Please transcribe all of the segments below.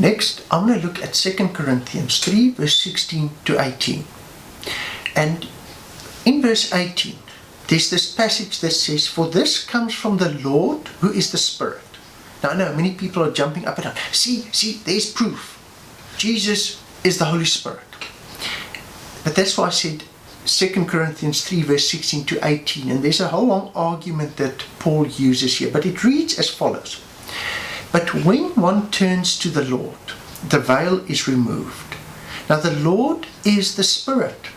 Next, I'm going to look at 2 Corinthians 3 verse 16 to 18. And in verse 18, there's this passage that says, "For this comes from the Lord who is the Spirit." Now I know many people are jumping up and down. See, there's proof. Jesus is the Holy Spirit. But that's why I said 2 Corinthians 3 verse 16 to 18. And there's a whole long argument that Paul uses here. But it reads as follows. "But when one turns to the Lord, the veil is removed. Now the Lord is the Spirit.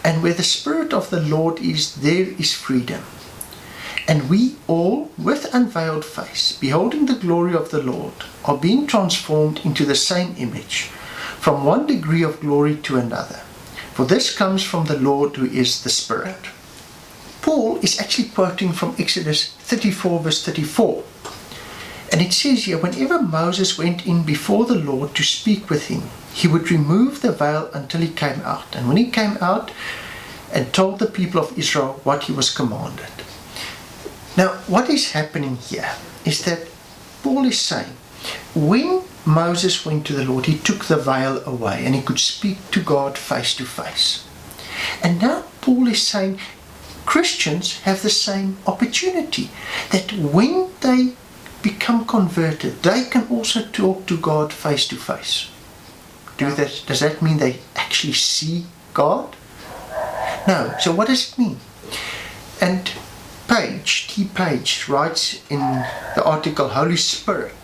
And where the Spirit of the Lord is, there is freedom. And we all, with unveiled face, beholding the glory of the Lord, are being transformed into the same image, from one degree of glory to another. For this comes from the Lord who is the Spirit." Paul is actually quoting from Exodus 34 verse 34. And it says here, whenever Moses went in before the Lord to speak with him, he would remove the veil until he came out. And when he came out and told the people of Israel what he was commanded. Now, what is happening here is that Paul is saying, when Moses went to the Lord, he took the veil away and he could speak to God face to face. And now Paul is saying Christians have the same opportunity, that when they become converted, they can also talk to God face to face. Does that mean they actually see God? No. So what does it mean? And T. Page writes in the article Holy Spirit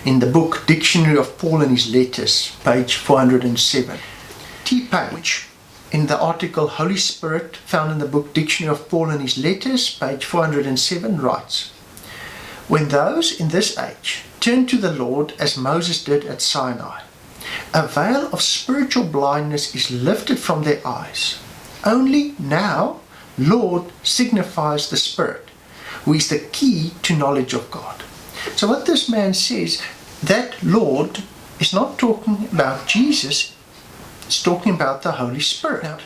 in the book Dictionary of Paul and His Letters, page 407. T. Page in the article Holy Spirit, found in the book Dictionary of Paul and His Letters, page 407, writes, "When those in this age turn to the Lord as Moses did at Sinai, a veil of spiritual blindness is lifted from their eyes. Only now Lord signifies the Spirit, who is the key to knowledge of God." So what this man says, that Lord is not talking about Jesus, it's talking about the Holy Spirit. Now,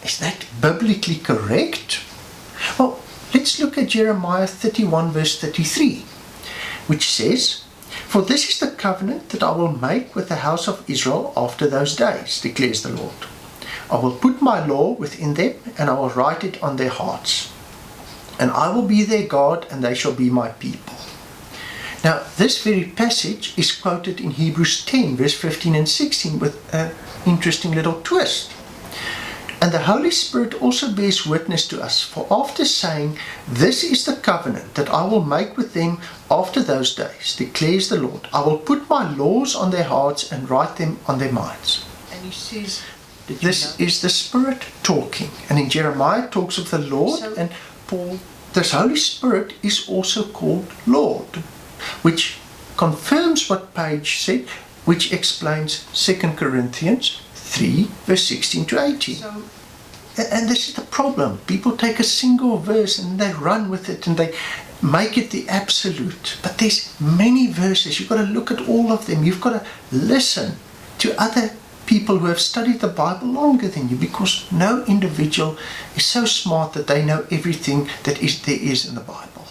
is that biblically correct? Well, let's look at Jeremiah 31 verse 33, which says, "For this is the covenant that I will make with the house of Israel after those days, declares the Lord. I will put my law within them, and I will write it on their hearts. And I will be their God, and they shall be my people." Now, this very passage is quoted in Hebrews 10, verse 15 and 16, with an interesting little twist. "And the Holy Spirit also bears witness to us, for after saying, 'This is the covenant that I will make with them after those days, declares the Lord, I will put my laws on their hearts and write them on their minds.'" And he says, this is the Spirit talking. And in Jeremiah it talks of the Lord, and Paul, this Holy Spirit is also called Lord, which confirms what Page said, which explains 2 Corinthians 3 verse 16 to 18. And this is the problem. People take a single verse and they run with it and they make it the absolute. But there's many verses. You've got to look at all of them. You've got to listen to other people who have studied the Bible longer than you, because no individual is so smart that they know everything that there is in the Bible.